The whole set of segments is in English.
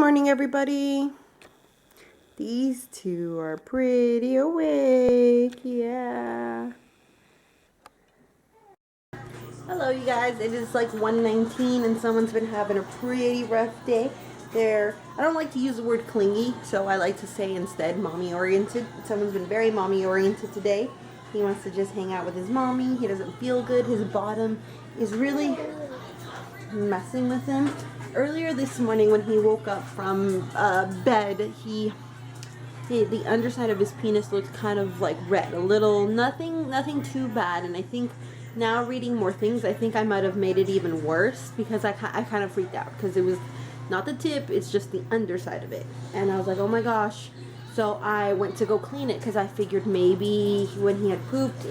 morning, everybody. These two are pretty awake. Yeah. Hello, you guys. It is like 1:19 and someone's been having a pretty rough day. I don't like to use the word clingy, so I like to say instead mommy oriented. Someone's been very mommy oriented today. He wants to just hang out with his mommy. He doesn't feel good. His bottom is really messing with him. Earlier this morning when he woke up from bed, the underside of his penis looked kind of like red, a little, nothing too bad. And I think now reading more things, I think I might have made it even worse because I kind of freaked out because it was not the tip, it's just the underside of it. And I was like, oh my gosh. So I went to go clean it because I figured maybe when he had pooped,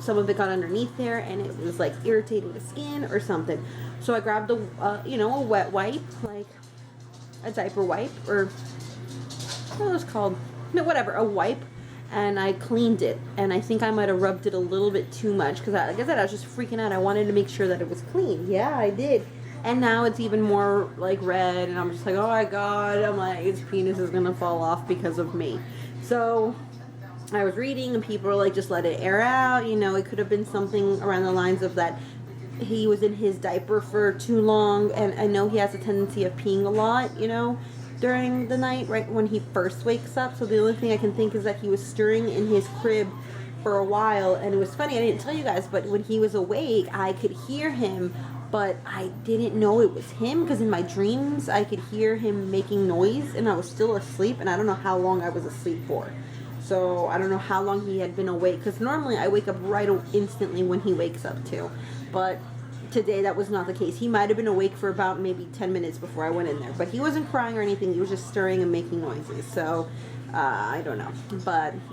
some of it got underneath there and it was like irritating the skin or something. So I grabbed a wet wipe, like a diaper wipe, or what it was called, no, whatever, a wipe, and I cleaned it. And I think I might have rubbed it a little bit too much because, like I said, I was just freaking out. I wanted to make sure that it was clean. Yeah, I did. And now it's even more like red, and I'm just like, oh my god, I'm like, his penis is gonna fall off because of me. So I was reading, and people were like, just let it air out. It could have been something around the lines of that he was in his diaper for too long, and I know he has a tendency of peeing a lot, during the night, right when he first wakes up. So the only thing I can think is that he was stirring in his crib for a while. And it was funny, I didn't tell you guys, but when he was awake, I could hear him, but I didn't know it was him because in my dreams I could hear him making noise and I was still asleep, and I don't know how long I was asleep for. So I don't know how long he had been awake, because normally I wake up right instantly when he wakes up too. But today that was not the case. He might have been awake for about maybe 10 minutes before I went in there, but he wasn't crying or anything. He was just stirring and making noises. So I don't know,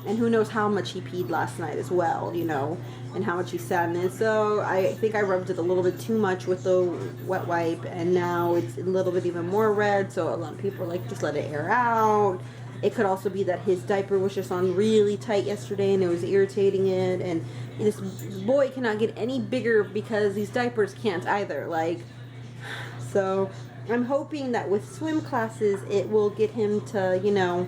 and who knows how much he peed last night as well, and how much he sat in it. So I think I rubbed it a little bit too much with the wet wipe, and now it's a little bit even more red. So a lot of people are like, just let it air out. It could also be that his diaper was just on really tight yesterday and it was irritating it, and this boy cannot get any bigger because these diapers can't either. So I'm hoping that with swim classes it will get him to,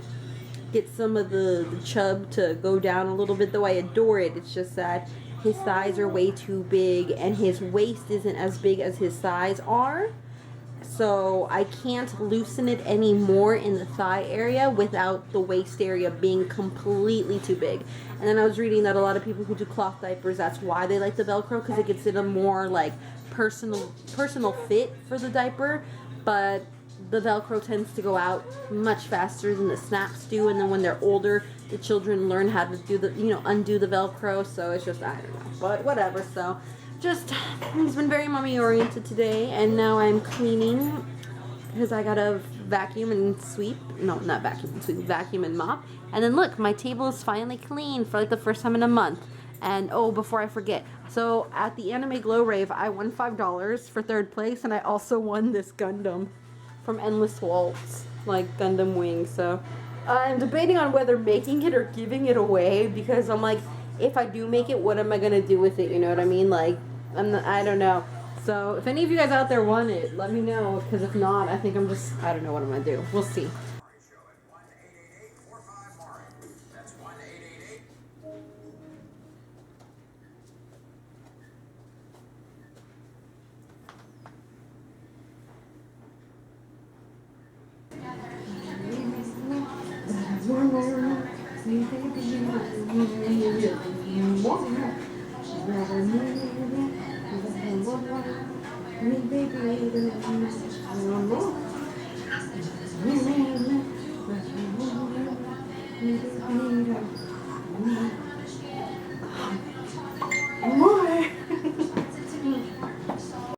get some of the chub to go down a little bit, though I adore it. It's just that his thighs are way too big and his waist isn't as big as his thighs are. So I can't loosen it anymore in the thigh area without the waist area being completely too big. And then I was reading that a lot of people who do cloth diapers, that's why they like the Velcro, because it gets it a more like personal fit for the diaper. But the Velcro tends to go out much faster than the snaps do, and then when they're older, the children learn how to do undo the Velcro. So it's just, I don't know, but whatever. So he's been very mommy oriented today, and now I'm cleaning because I gotta vacuum and sweep. No, not vacuum and sweep, vacuum and mop. And then look, my table is finally clean for like the first time in a month. And oh, before I forget, so at the Anime Glow Rave, I won $5 for third place, and I also won this Gundam from Endless Waltz, like Gundam Wing. So I'm debating on whether making it or giving it away, because I'm like, if I do make it, what am I gonna do with it? You know what I mean? Like, I don't know. So if any of you guys out there want it, let me know, because if not, I think I don't know what I'm gonna do. We'll see.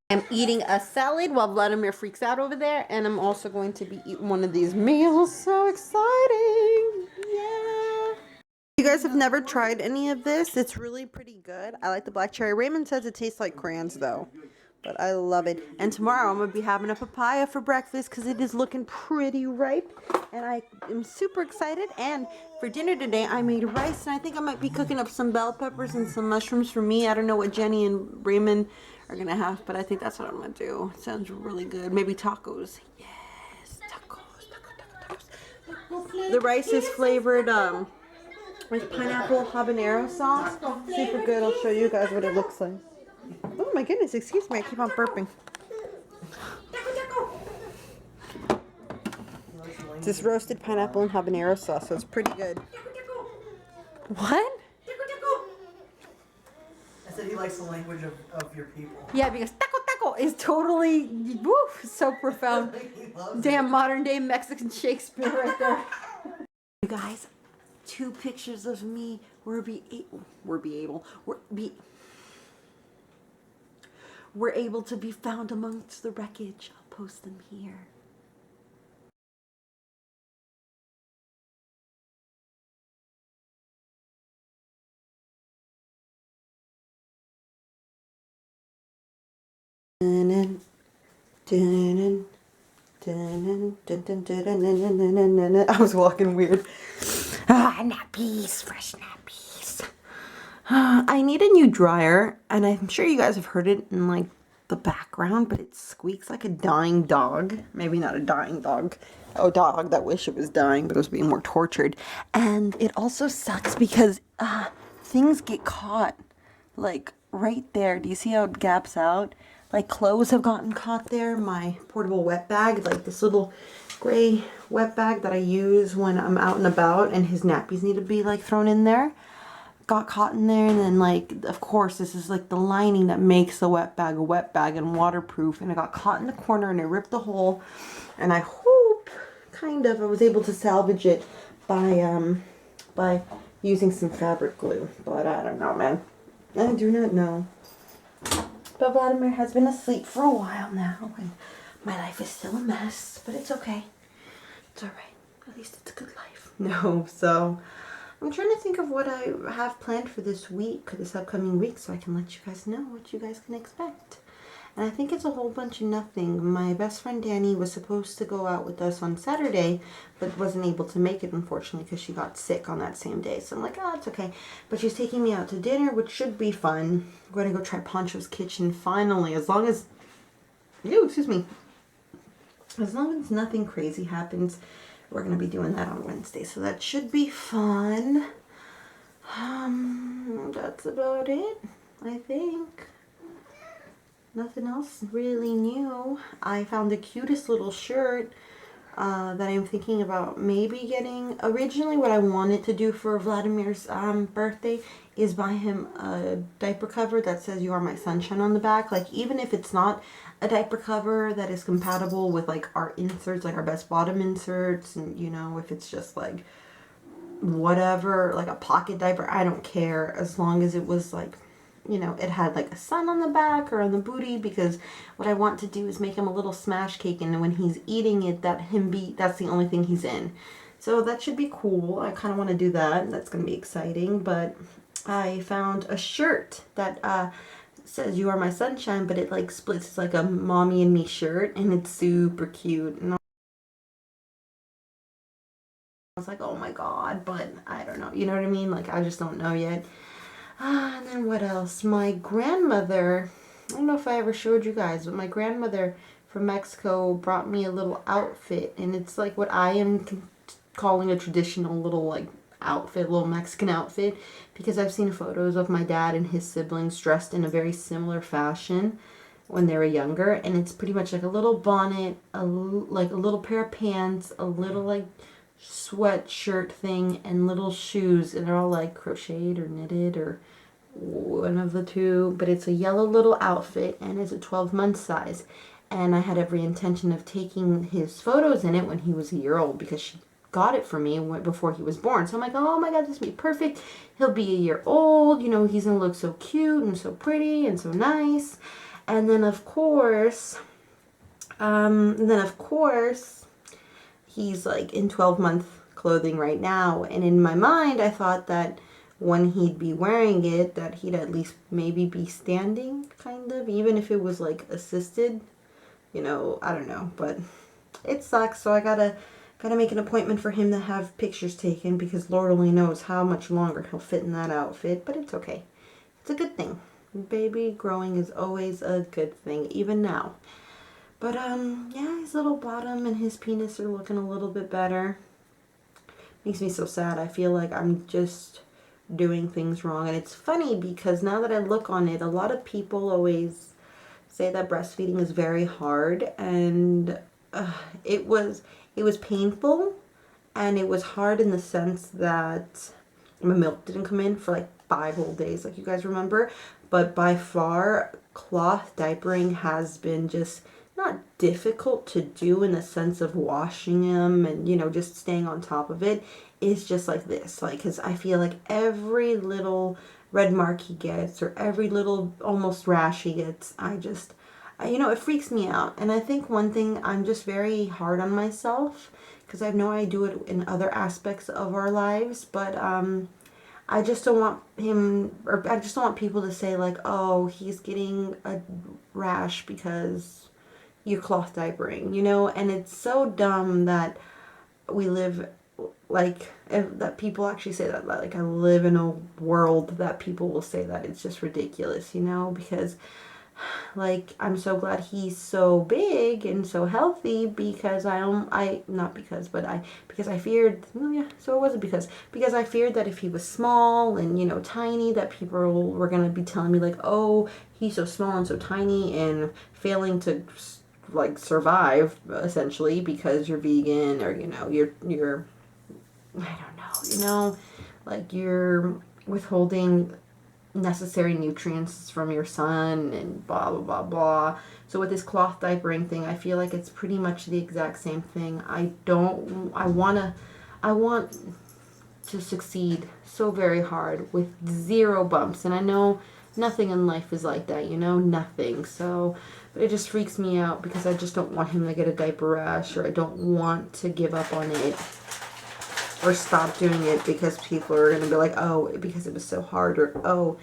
I'm eating a salad while Vladimir freaks out over there, and I'm also going to be eating one of these meals. So exciting! Yeah! You guys have never tried any of this? It's really pretty good. I like the black cherry. Raymond says it tastes like crayons though, but I love it. And tomorrow I'm going to be having a papaya for breakfast because it is looking pretty ripe, and I am super excited. And for dinner today I made rice, and I think I might be cooking up some bell peppers and some mushrooms for me. I don't know what Jenny and Raymond are going to have, but I think that's what I'm going to do. It sounds really good. Maybe tacos. Yes, tacos. The rice is flavored with pineapple habanero sauce. Super good. I'll show you guys what it looks like. Oh my goodness, excuse me, I keep on burping. It's this roasted pineapple and habanero sauce, so it's pretty good. What? I said he likes the language of your people. Yeah, because taco taco is totally, woo, so profound. Damn modern day Mexican Shakespeare right there. You guys, 2 pictures of me we're able to be found amongst the wreckage. I'll post them here. I was walking weird. Nappies, fresh nappies. I need a new dryer, and I'm sure you guys have heard it in like the background, but it squeaks like a dying dog. Maybe not a dying dog. A dog that wish it was dying, but it was being more tortured. And it also sucks because things get caught like right there. Do you see how it gaps out? Like clothes have gotten caught there. My portable wet bag, like this little gray wet bag that I use when I'm out and about and his nappies need to be like thrown in there, got caught in there. And then like, of course, this is like the lining that makes the wet bag a wet bag and waterproof, and it got caught in the corner and it ripped the hole. And I hope I was able to salvage it by using some fabric glue, but I don't know, man. I do not know. But Vladimir has been asleep for a while now, and my life is still a mess, but it's okay. It's alright. At least it's a good life. No, so I'm trying to think of what I have planned for this week, this upcoming week, so I can let you guys know what you guys can expect. And I think it's a whole bunch of nothing. My best friend Danny was supposed to go out with us on Saturday, but wasn't able to make it, unfortunately, because she got sick on that same day. So I'm like, oh, it's okay. But she's taking me out to dinner, which should be fun. We're going to go try Poncho's Kitchen finally, as long as, as long as nothing crazy happens. We're going to be doing that on Wednesday, so that should be fun. That's about it, I think. Nothing else really new. I found the cutest little shirt that I'm thinking about maybe getting. Originally what I wanted to do for Vladimir's birthday is buy him a diaper cover that says "You Are My Sunshine" on the back. Like, even if it's not a diaper cover that is compatible with like our inserts, like our best bottom inserts, and you know, if it's just like whatever, like a pocket diaper, I don't care, as long as it was like, you know, it had like a sun on the back or on the booty, because what I want to do is make him a little smash cake, and when he's eating it, that's the only thing he's in. So that should be cool. I kind of want to do that. That's going to be exciting. But I found a shirt that says "You Are My Sunshine," but it like splits. It's like a mommy and me shirt, and it's super cute. And I was like, oh my god, but I don't know. You know what I mean? Like, I just don't know yet. And then what else? My grandmother, I don't know if I ever showed you guys, but my grandmother from Mexico brought me a little outfit, and it's like what I am calling a traditional little like outfit, little Mexican outfit, because I've seen photos of my dad and his siblings dressed in a very similar fashion when they were younger, and it's pretty much like a little bonnet, like a little pair of pants, a little like sweatshirt thing, and little shoes, and they're all like crocheted or knitted or one of the two, but it's a yellow little outfit, and it's a 12-month size. And I had every intention of taking his photos in it when he was a year old, because she got it for me before he was born. So I'm like, oh my god, this will be perfect. He'll be a year old, you know, he's gonna look so cute and so pretty and so nice. And then of course he's like in 12-month clothing right now, and in my mind I thought that when he'd be wearing it, that he'd at least maybe be standing, kind of, even if it was like assisted, you know, I don't know, but it sucks. So I gotta make an appointment for him to have pictures taken, because Lord only knows how much longer he'll fit in that outfit, but it's okay. It's a good thing. Baby growing is always a good thing, even now. But yeah, his little bottom and his penis are looking a little bit better. makes me so sad. I feel like I'm just doing things wrong. And it's funny because now that I look on it, a lot of people always say that breastfeeding is very hard, and it was painful, and it was hard in the sense that my milk didn't come in for like 5 whole days, like you guys remember. But by far, cloth diapering has been just not difficult to do in the sense of washing him and, you know, just staying on top of it. It's just like this, like, because I feel like every little red mark he gets or every little almost rash he gets, you know, it freaks me out. And I think one thing, I'm just very hard on myself because I know I do it in other aspects of our lives, but I just don't want him, or I just don't want people to say like, oh, he's getting a rash because you're cloth diapering, you know. And it's so dumb that we live like that people actually say that, like I live in a world that people will say that. It's just ridiculous, you know, because like I'm so glad he's so big and so healthy because because I feared, well, yeah, so it wasn't because I feared that if he was small and, you know, tiny, that people were going to be telling me like, oh, he's so small and so tiny and failing to like survive essentially because you're vegan, or, you know, you're I don't know, you know, like you're withholding necessary nutrients from your son and blah blah blah blah. So with this cloth diapering thing, I feel like it's pretty much the exact same thing. I want to succeed so very hard with 0 bumps, and I know nothing in life is like that, you know, nothing. So but it just freaks me out because I just don't want him to get a diaper rash, or I don't want to give up on it or stop doing it because people are going to be like, oh, because it was so hard, or oh,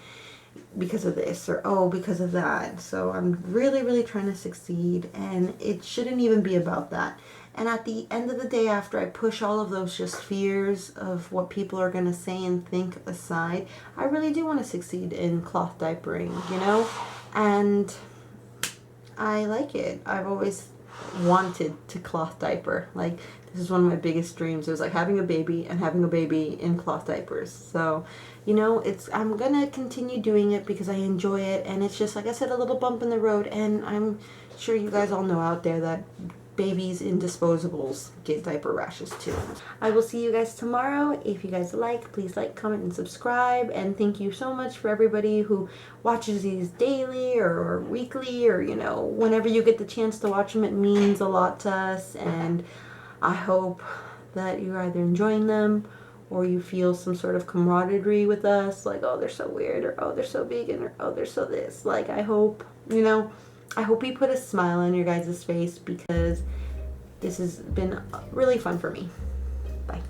because of this, or oh, because of that. So I'm really, really trying to succeed, and it shouldn't even be about that. And at the end of the day, after I push all of those just fears of what people are going to say and think aside, I really do want to succeed in cloth diapering, you know? And I like it. I've always wanted to cloth diaper. Like, this is one of my biggest dreams. It was like having a baby and having a baby in cloth diapers. So, you know, I'm gonna continue doing it because I enjoy it, and it's just, like I said, a little bump in the road. And I'm sure you guys all know out there that babies in disposables get diaper rashes too. I will see you guys tomorrow. If you guys like, please like, comment, and subscribe. And thank you so much for everybody who watches these daily or weekly, or, you know, whenever you get the chance to watch them. It means a lot to us, and I hope that you're either enjoying them or you feel some sort of camaraderie with us, like, oh, they're so weird, or oh, they're so vegan, or oh, they're so this. Like, I hope, you know, I hope we put a smile on your guys' face because this has been really fun for me. Bye.